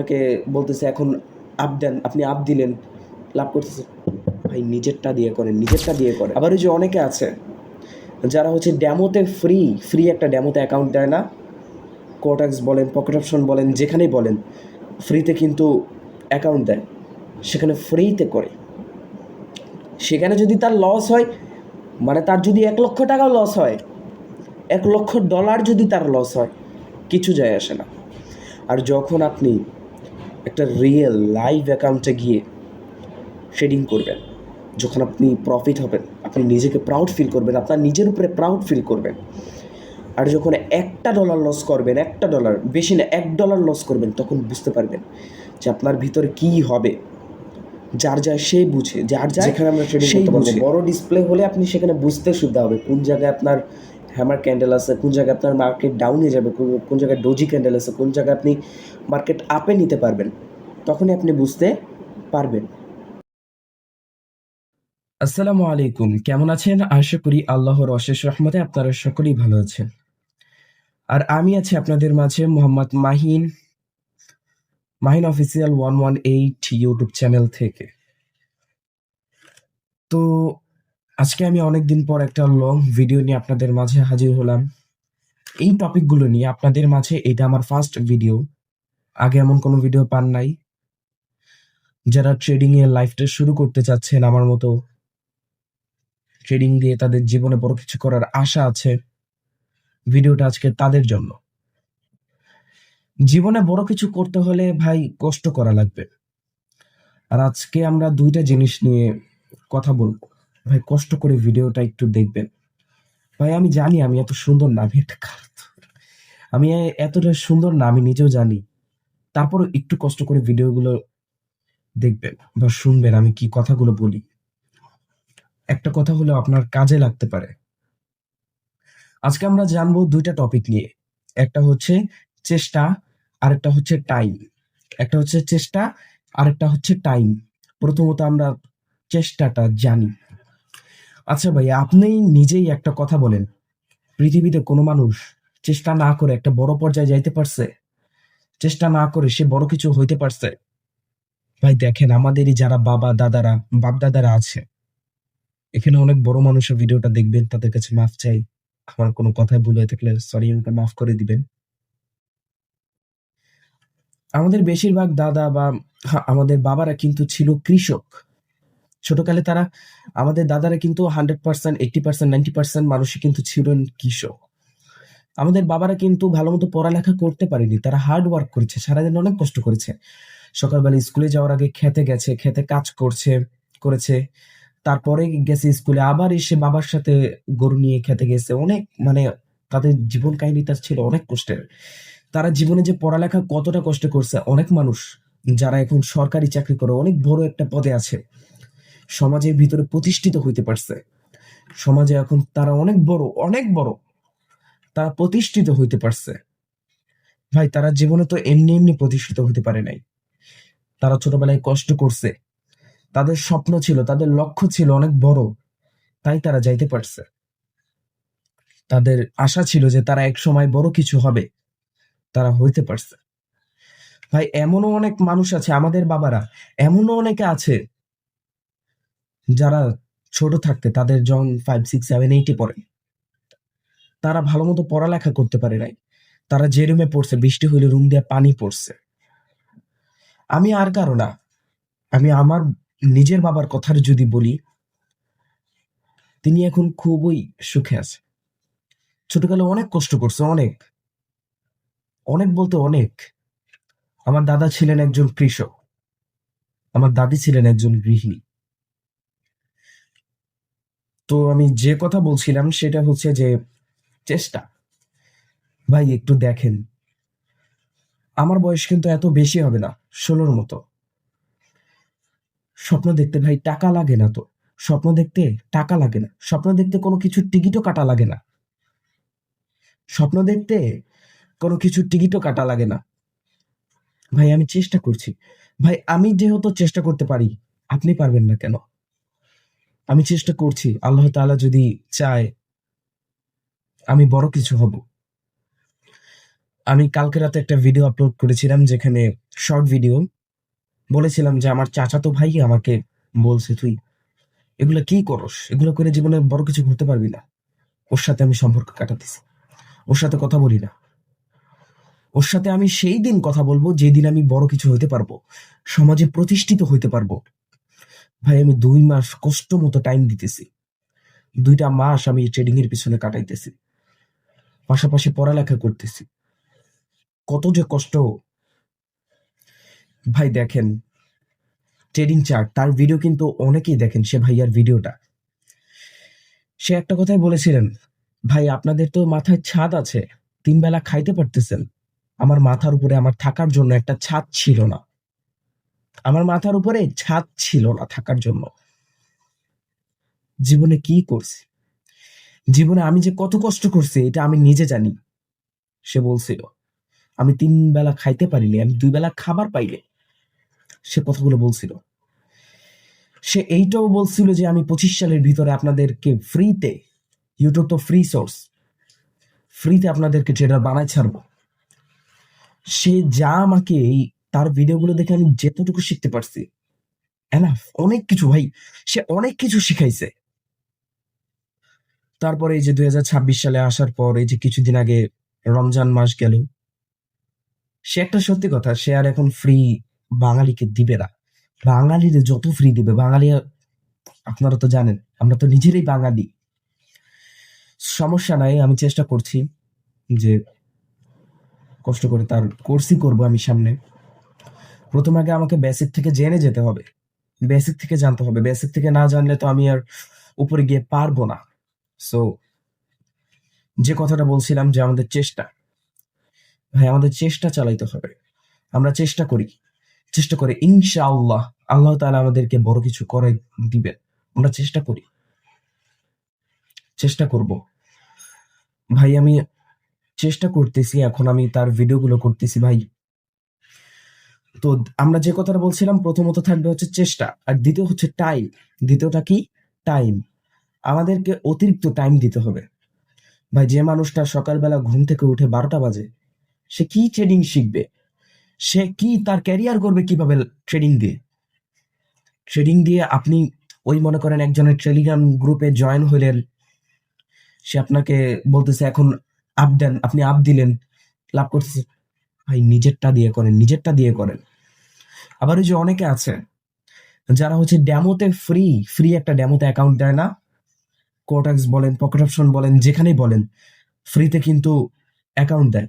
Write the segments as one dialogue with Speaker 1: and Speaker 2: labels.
Speaker 1: আপনাকে বলতেছে এখন আপ দেন, আপনি আপ দিলেন, লাভ করতেছে। ভাই নিজেরটা দিয়ে করেন, নিজেরটা দিয়ে করেন। আবার ওই যে অনেকে আছে যারা হচ্ছে ড্যামোতে ফ্রি একটা ড্যামোতে অ্যাকাউন্ট দেয় না, কোটাক্স বলেন, পকেট অপশন বলেন, যেখানেই বলেন ফ্রিতে কিন্তু অ্যাকাউন্ট দেয়, সেখানে ফ্রিতে করে। সেখানে যদি তার লস হয়, মানে তার যদি 1,00,000 টাকাও লস হয়, $1,00,000 যদি তার লস হয়, কিছু যায় আসে না। আর যখন আপনি একটা রিয়েল লাইভ অ্যাকাউন্টে গিয়ে ট্রেডিং করবেন, যখন আপনি প্রফিট হবেন, আপনি নিজেকে প্রাউড ফিল করবেন, আপনার নিজের উপরে প্রাউড ফিল করবেন। আর যখন $1 লস করবেন, $1 বেশি না, $1 লস করবেন, তখন বুঝতে পারবেন যে আপনার ভিতরে কী হবে। যার যায় সে বুঝে, যার যায় যেখানে আমরা ট্রেডিং করতে পারবো। বড় ডিসপ্লে হলে আপনি সেখানে বুঝতে সুবিধা হবে কোন জায়গায় আপনার হ্যামার ক্যান্ডেল আছে, কোন জায়গায় আপনার মার্কেট ডাউনে যাবে, কোন জায়গায় ডোজি ক্যান্ডেল আছে, কোন জায়গায় আপনি মার্কেট আপে নিতে পারবেন, তখনই আপনি বুঝতে পারবেন। আসসালামু আলাইকুম, কেমন আছেন? আশা করি আল্লাহর অশেষ রহমতে আপনারা সকলেই ভালো আছেন। আর আমি আছি আপনাদের মাঝে Mohammad Mahin, Mahin official 118 YouTube channel থেকে। তো আজকে আমি অনেকদিন পর একটা লং ভিডিও নিয়ে আপনাদের মাঝে হাজির হলাম। এই টপিকগুলো নিয়ে আপনাদের মাঝে এটা আমার ফার্স্ট ভিডিও, আগে এমন কোনো ভিডিও পান নাই। যারা ট্রেডিং এর লাইফটা শুরু করতে চাচ্ছেন, আমার মতো ট্রেডিং দিয়ে তাদের জীবনে বড় কিছু করার আশা আছে, ভিডিওটা আজকে তাদের জন্য। জীবনে বড় কিছু করতে হলে ভাই কষ্ট করা লাগবে। আর আজকে আমরা দুইটা জিনিস নিয়ে কথা বলবো। ভাই কষ্ট করে ভিডিওটা একটু দেখবেন। ভাই আমি জানি আমি এত সুন্দর না, আমি একটা খারাপ, আমি এতটা সুন্দর না, আমি নিজেও জানি। তারপরও একটু কষ্ট করে ভিডিওগুলো দেখবেন বা শুনবেন আমি কি কথাগুলো বলি। একটা কথা হলেও আপনার কাজে লাগতে পারে। আজকে আমরা জানবো দুইটা টপিক নিয়ে, একটা হচ্ছে চেষ্টা, আরেকটা হচ্ছে টাইম। একটা হচ্ছে চেষ্টা, আরেকটা হচ্ছে টাইম। প্রথমত আমরা চেষ্টাটা জানি। আচ্ছা ভাই, আপনি নিজেই একটা কথা বলেন, পৃথিবীতে কোনো মানুষ চেষ্টা না করে একটা বড় পর্যায়ে যাইতে পারছে? চেষ্টা না করে সে বড় কিছু হইতে পারছে? ভাই দেখেন, আমাদেরই যারা বাপ দাদারা আছে, এখানে অনেক বড় মানুষের ভিডিওটা দেখবেন, তাদের কাছে মাফ চাই, আমার কোনো কথায় ভুল হয়ে থাকলে সরি, আমাকে মাফ করে দিবেন। আমাদের বেশিরভাগ দাদা বা আমাদের বাবারা কিন্তু ছিল কৃষক। ছোটকালে তারা, আমাদের দাদারা কিন্তু 100%, 80%, 90% মানুষই কিন্তু ছিলেন কৃষক। আমাদের বাবারা কিন্তু ভালো মতো পড়ালেখা করতে পারেনি, তারা হার্ড ওয়ার্ক করেছে, সারাদিন অনেক কষ্ট করেছে। সকালবেলা স্কুলে যাওয়ার আগে খেতে গেছে, খেতে কাজ করেছে, তারপরে গেছে স্কুলে, আবার এসে বাবার সাথে গরু নিয়ে খেতে গেছে। অনেক, মানে তাদের জীবন কাহিনীটা ছিল অনেক কষ্টের। তারা জীবনে যে পড়ালেখা কতটা কষ্ট করছে, অনেক মানুষ যারা এখন সরকারি চাকরি করে অনেক বড় একটা পদে আছে, সমাজের ভিতরে প্রতিষ্ঠিত হইতে পারছে, সমাজে এখন তারা অনেক বড়, অনেক বড়, তারা প্রতিষ্ঠিত হইতে পারছে। ভাই তারা জীবনে তো এমনি এমনি প্রতিষ্ঠিত হইতে পারে নাই, তারা ছোটবেলায় কষ্ট করছে, তাদের স্বপ্ন ছিল, তাদের লক্ষ্য ছিল অনেক বড়, তাই তারা যাইতে পারছে। তাদের আশা ছিল যে তারা এক সময় বড় কিছু হবে, তারা হইতে পারছে। ভাই এমনও অনেক মানুষ আছে, আমাদের বাবারা, এমনও অনেকে আছে যারা ছোট থাকতে, তাদের যখন 5, 6, 7, 8-এ পড়ে, তারা ভালো মতো পড়ালেখা করতে পারে নাই, তারা যে রুমে পড়ছে বৃষ্টি হইলে রুম দিয়ে পানি পড়ছে। আমি আর কারো না, আমি আমার নিজের বাবার কথা যদি বলি, তিনি এখন খুবই সুখে আছে। ছোটকালে অনেক কষ্ট করছে, অনেক, অনেক বলতে অনেক। আমার দাদা ছিলেন একজন কৃষক, আমার দাদি ছিলেন একজন গৃহিণী। তো আমি যে কথা বলছিলাম সেটা হচ্ছে যে চেষ্টা। ভাই একটু দেখেন, আমার বয়স কিন্তু এত বেশি হবে না, 16-র মতো। স্বপ্ন দেখতে ভাই টাকা লাগে না তো, স্বপ্ন দেখতে টাকা লাগে না, স্বপ্ন দেখতে কোনো কিছুর টিকিটও কাটা লাগে না, স্বপ্ন দেখতে কোনো কিছুর টিকিটও কাটা লাগে না। ভাই আমি চেষ্টা করছি, ভাই আমি যেহেতু চেষ্টা করতে পারি, আপনি পারবেন না কেন? আমি চেষ্টা করছি, আল্লাহ তাআলা যদি চায় আমি বড় কিছু হব। আমি কালকে রাতে একটা ভিডিও আপলোড করেছিলাম, যেখানে শর্ট ভিডিও বলেছিলাম যে আমার চাচাতো ভাই আমাকে বলছে, তুই এগুলো কি করস, এগুলো করে জীবনে বড় কিছু করতে পারবি না। ওর সাথে আমি সম্পর্ক কাটাতেছি, ওর সাথে কথা বলি না। ওর সাথে আমি সেই দিন কথা বলবো যেদিন আমি বড় কিছু হইতে পারবো, সমাজে প্রতিষ্ঠিত হইতে পারবো। ভাই আমি 2 মাস কষ্ট মতো টাইম দিতেছি, 2টা মাস আমি ট্রেডিং এর পিছনে কাটাইতেছি, পাশাপাশি পড়ালেখা করতেছি। কত যে কষ্ট। ভাই দেখেন, ট্রেডিং চার্ট, তার ভিডিও কিন্তু অনেকেই দেখেন, সে ভাইয়ার ভিডিওটা। সে একটা কথাই বলেছিলেন, ভাই আপনাদের তো মাথায় ছাদ আছে, 3 বেলা খাইতে পারতেছেন, আমার মাথার উপরে আমার থাকার জন্য একটা ছাদ ছিল না। আমার মাথার উপরে ছাদ ছিল না থাকার জন্য। জীবনে কি করছি, জীবনে আমি যে কত কষ্ট করছি এটা আমি নিজে জানি। সে বলছিল আমি 3 বেলা খাইতে পারিনি, আমি 2 বেলা খাবার পাইলে। সে কথাগুলো বলছিল। সে এইটাও বলছিল যে আমি 25 সালের ভিতরে আপনাদেরকে ফ্রিতে, ইউটিউব তো ফ্রি সোর্স, ফ্রিতে আপনাদেরকে ট্রেডার বানাই ছাড়বো। সে যা আমাকে তার ভিডিওগুলো দেখে আমি যেতটুকু শিখতে পারছি, এনাফ, অনেক কিছু ভাই। সে অনেক কিছু শিখাইছে। তারপরে এই যে 2026 সালে আসার পর, এই যে কিছুদিন আগে রমজান মাস গেল, সে একটা সত্যি কথা, সে আর এখন ফ্রি বাঙালিকে দিবে না। বাঙালিদের যত ফ্রি দিবে, বাঙালি, আপনারা তো জানেন আমরা তো নিজেরাই বাঙালি। সমস্যা নাই, আমি চেষ্টা করছি যে কষ্ট করে তার কোর্সই করবো আমি সামনে। প্রথম আগে আমাকে বেসিক থেকে জেনে যেতে হবে, বেসিক থেকে জানতে হবে। বেসিক থেকে না জানলে তো আমি আর উপরে গিয়ে পারবো না। সো যে কথাটা বলছিলাম যে আমাদের চেষ্টা, ভাই আমাদের চেষ্টা চালাইতে হবে। আমরা চেষ্টা করি, চেষ্টা করে ইনশাআল্লাহ আল্লাহ তাআলা আমাদেরকে বড় কিছু করে দিবেন। আমরা চেষ্টা করি, চেষ্টা করব। ভাই আমি চেষ্টা করতেছি, এখন আমি তার ভিডিওগুলো করতেছি ভাই। তো আমরা যে কথাটা বলছিলাম, প্রথমত থাকবে হচ্ছে চেষ্টা, আর দ্বিতীয় হচ্ছে টাইম। দ্বিতীয়টা কি? টাইম। আমাদেরকে অতিরিক্ত টাইম দিতে হবে। ভাই যে মানুষটা সকালবেলা ঘুম থেকে উঠে 12টা বাজে, সে কি ট্রেডিং শিখবে? সে কি তার ক্যারিয়ার করবে কিভাবে ট্রেডিং দিয়ে? ট্রেডিং দিয়ে আপনি ওই মনে করেন একজনের টেলিগ্রাম গ্রুপে জয়েন হইলেন, সে আপনাকে বলতেছে এখন আপ দেন, আপনি আপ দিলেন, লাভ করতেছে। ভাই নিজেরটা দিয়ে করেন, নিজেরটা দিয়ে করেন। আবার ওই যে অনেকে আছে যারা হচ্ছে ড্যামোতে ফ্রি, ফ্রি একটা ড্যামোতে অ্যাকাউন্ট দেয় না, কোটাক্স বলেন, পকেট অপশন বলেন, যেখানেই বলেন, ফ্রিতে কিন্তু অ্যাকাউন্ট দেয়,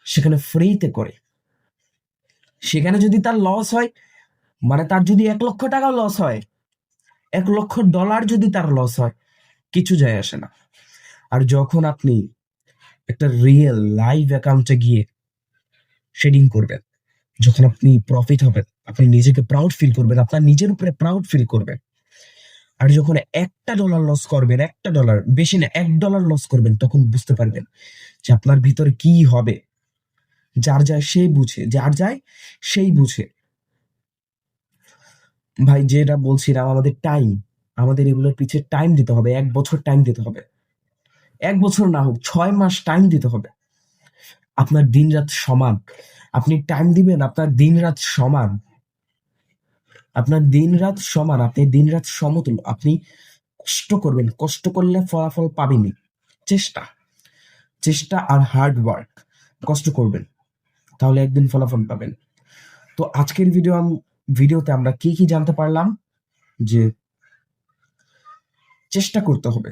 Speaker 1: সেখানে ফ্রিতে করে। সেখানে যদি তার লস হয়, মানে তার যদি 1 লক্ষ টাকা লস হয়, $1 লক্ষ যদি তার লস হয়, কিছু যায় আসে না। আর যখন আপনি একটা রিয়েল লাইভ অ্যাকাউন্টে গিয়ে ট্রেডিং করবেন, যখন আপনি প্রফিট হবেন, আপনি নিজেকে প্রাউড ফিল করবেন, আপনার নিজের উপরে প্রাউড ফিল করবেন। আর যখন $1 লস করবেন, $1, বেশি না, $1 লস করবেন, তখন বুঝতে পারবেন যে আপনার ভিতরে কি হবে। যার যায় সেই বুঝে, যার যায় সেই বুঝে। ভাই যেটা বলছিলাম, আমাদের টাইম, আমাদের এগুলোর পিছে টাইম দিতে হবে, 1 বছর টাইম দিতে হবে। 1 বছর না হোক, 6 মাস টাইম দিতে হবে। আপনার দিন রাত সমান, আপনি টাইম দিবেন, আপনার দিন রাত সমান, আপনার দিন রাত সমান, আপনি দিন রাত সমতুল্য। আপনি কষ্ট করবেন, কষ্ট করলে ফলাফল পাবেনই। চেষ্টা, চেষ্টা আর হার্ড ওয়ার্ক, কষ্ট করবেন, তাহলে একদিন ফলাফল পাবেন। তো আজকের ভিডিওতে আমরা কি কি জানতে পারলাম? যে চেষ্টা করতে হবে।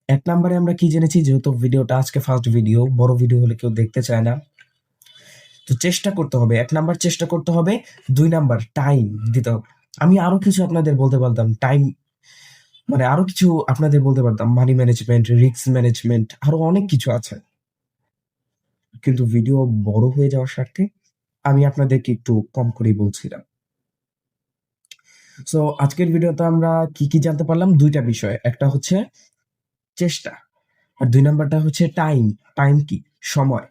Speaker 1: 1 নম্বরে আমরা কি জেনেছি, যেহেতু ভিডিওটা আজকে ফার্স্ট ভিডিও, বড় ভিডিও হলে কেউ দেখতে চায় না, তো চেষ্টা করতে হবে। 1 নাম্বার চেষ্টা করতে হবে। 2 নাম্বার টাইম দিতে হবে। আমি আরো কিছু আপনাদের বলতে পারতাম, টাইম মানে আরো কিছু আপনাদের বলতে পারতাম, মানি ম্যানেজমেন্ট, রিস্ক ম্যানেজমেন্ট, আরো অনেক কিছু আছে, কিন্তু ভিডিও বড় হয়ে যাওয়ার স্বার্থে আমি আপনাদেরকে একটু কম করেই বলছিলাম। সো আজকের ভিডিওতে আমরা কি কি জানতে পারলাম? 2টা বিষয়, একটা হচ্ছে চেষ্টা, আর 2 নাম্বারটা হচ্ছে টাইম। টাইম কি? সময়।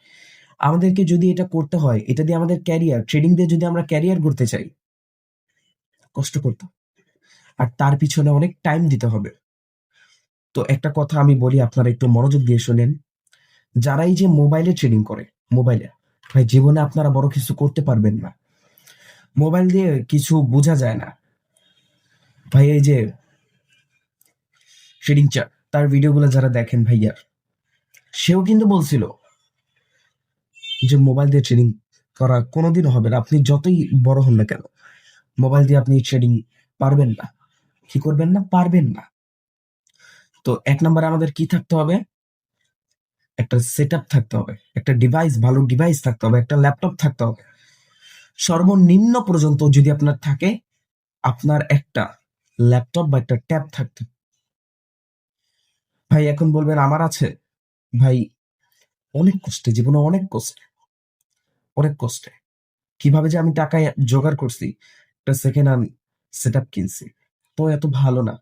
Speaker 1: আমাদেরকে যদি এটা করতে হয়, এটা দিয়ে আমাদের ক্যারিয়ার, ট্রেডিং দিয়ে যদি আমরা ক্যারিয়ার করতে চাই, কষ্ট করতে হবে। আর তার পিছনে অনেক টাইম দিতে হবে। তো একটা কথা আমি বলি, আপনারা একটু মনোযোগ দিয়ে শোনেন। যারা এই যে মোবাইলে ট্রেডিং করে, মোবাইলে, ভাই জীবনে আপনারা বড় কিছু করতে পারবেন না, মোবাইল দিয়ে কিছু বোঝা যায় না ভাই। এই যে ট্রেডিং চার্ট, তার ভিডিওগুলো যারা দেখেন ভাইয়ার, সেও কিন্তু বলছিল যে মোবাইল দিয়ে ট্রেডিং করা কোনোদিন হবে না, আপনি যতই বড় হন না কেন মোবাইল দিয়ে আপনি ট্রেডিং পারবেন না। কি করবেন না? পারবেন না। তো এক নম্বরে আমাদের কি থাকতে হবে? একটা সেট থাকতে হবে, একটা ডিভাইস, ভালো ডিভাইস থাকতে হবে, একটা ল্যাপটপ থাকতে হবে। সর্বনিম্ন পর্যন্ত যদি আপনার থাকে, আপনার একটা ল্যাপটপ বা একটা ট্যাব থাকতে হবে। ভাই এখন বলবেন আমার আছে, ভাই অনেক কষ্টে, জীবনে অনেক কষ্টে, অনেক কষ্টে কিভাবে যে আমি টাকা জোগাড় করছি, একটা সেকেন্ড হ্যান্ড সেট কিনছি, তো এত ভালো না,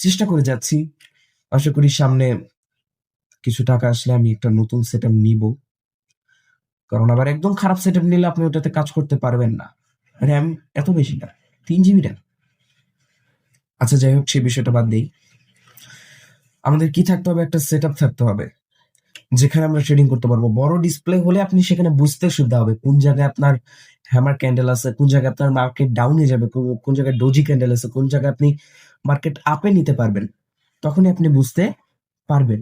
Speaker 1: চেষ্টা করে যাচ্ছি। আশা করি সামনে কিছু টাকা আসলে আমি একটা নতুন সেট নিব, কারণ আবার একদম খারাপ সেট নিলে আপনি ওটাতে কাজ করতে পারবেন না। র্যাম এত বেশি না, 3 GB র্যাম। আচ্ছা যাই হোক, সেই বিষয়টা বাদ দিই। আমাদের কি থাকতে হবে? একটা সেট থাকতে হবে যেখানে আমরা ট্রেডিং করতে পারবো। বড় ডিসপ্লে হলে আপনি সেখানে বুঝতে সুবিধা হবে কোন জায়গায় আপনার হ্যামার ক্যান্ডেল আছে, কোন জায়গায় আপনার মার্কেট ডাউনে যাবে, কোন জায়গায় ডোজি ক্যান্ডেল আছে, কোন জায়গায় আপনি মার্কেট আপে নিতে পারবেন, তখনই আপনি বুঝতে পারবেন।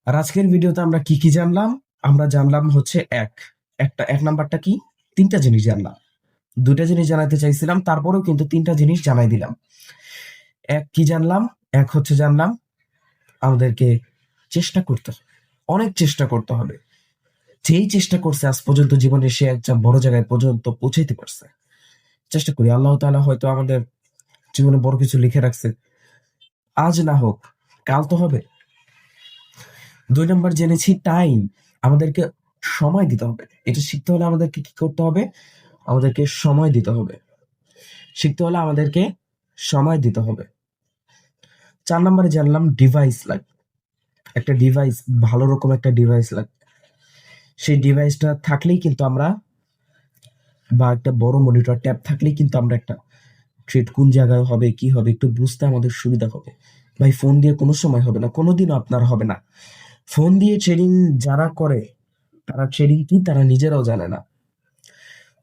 Speaker 1: আর আজকের ভিডিওতে আমরা কি কি জানলাম? আমরা জানলাম হচ্ছে এক নাম্বারটা কি, 3টা জিনিস জানলাম। 2টা জিনিস জানাতে চাইছিলাম, তারপরেও কিন্তু 3টা জিনিস জানাই দিলাম। কি জানলাম? হচ্ছে জানলাম আমাদেরকে চেষ্টা করতে হবে, অনেক চেষ্টা করতে হবে। যেই চেষ্টা করছে আজ পর্যন্ত জীবনে, সে একটা বড় জায়গায় পর্যন্ত পৌঁছাইতে পারছে। চেষ্টা করি, আল্লাহ তাআলা হয়তো আমাদের জীবনে বড় কিছু লিখে রাখছে, আজ না হোক কাল তো হবে। 2 নাম্বার জেনেছি টাইম, আমাদেরকে সময় দিতে হবে। এটা শিখতে হলে আমাদেরকে কি করতে হবে? আমাদেরকে সময় দিতে হবে। শিখতে হলে আমাদেরকে সময় দিতে হবে। 4 নাম্বারে জানলাম ডিভাইস লাগবে, একটা ডিভাইস, ভালো রকম একটা ডিভাইস লাগবে। সেই ডিভাইসটা থাকলেই কিন্তু আমরা, বা একটা বড় মনিটর ট্যাব থাকলেই কিন্তু আমরা একটা ট্রেড কোন জায়গায় হবে, কি হবে একটু বুঝতে আমাদের সুবিধা হবে। ভাই ফোন দিয়ে কোনো সময় হবে না, কোনোদিনও আপনার হবে না। ফোন দিয়ে ট্রেডিং যারা করে, তারা ট্রেডিং কি তারা নিজেরাও জানে না।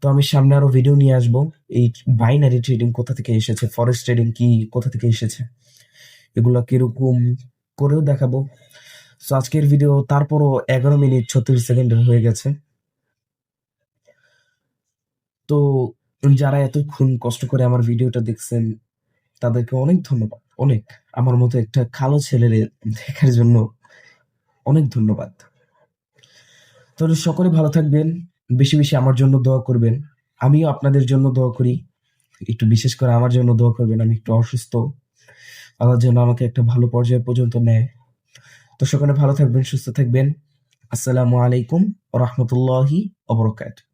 Speaker 1: তো আমি সামনে আরো ভিডিও নিয়ে আসবো, এই বাইনারি ট্রেডিং কোথা থেকে এসেছে, ফরেক্স ট্রেডিং কি কোথা থেকে এসেছে, এগুলো কিরকম করেও দেখাবো। তো আজকের ভিডিও তারপরও 11 মিনিট 36 সেকেন্ডের হয়ে গেছে। তো যারা এতক্ষণ কষ্ট করে আমার ভিডিওটা দেখছেন, তাদেরকে অনেক ধন্যবাদ, অনেক। আমার মতো একটা কালো ছেলেরে দেখার জন্য অনেক ধন্যবাদ। তাহলে সকলে ভালো থাকবেন, বেশি বেশি আমার জন্য দোয়া করবেন, আমিও আপনাদের জন্য দোয়া করি। একটু বিশেষ করে আমার জন্য দোয়া করবেন, আমি একটু অসুস্থ, আল্লাহ যেন আমাকে একটা ভালো পর্যায়ে পর্যন্ত নেয়। তো সকলে ভালো থাকবেন, সুস্থ থাকবেন। আসসালামু আলাইকুম ওয়া রাহমাতুল্লাহি ওয়া বারাকাতুহু।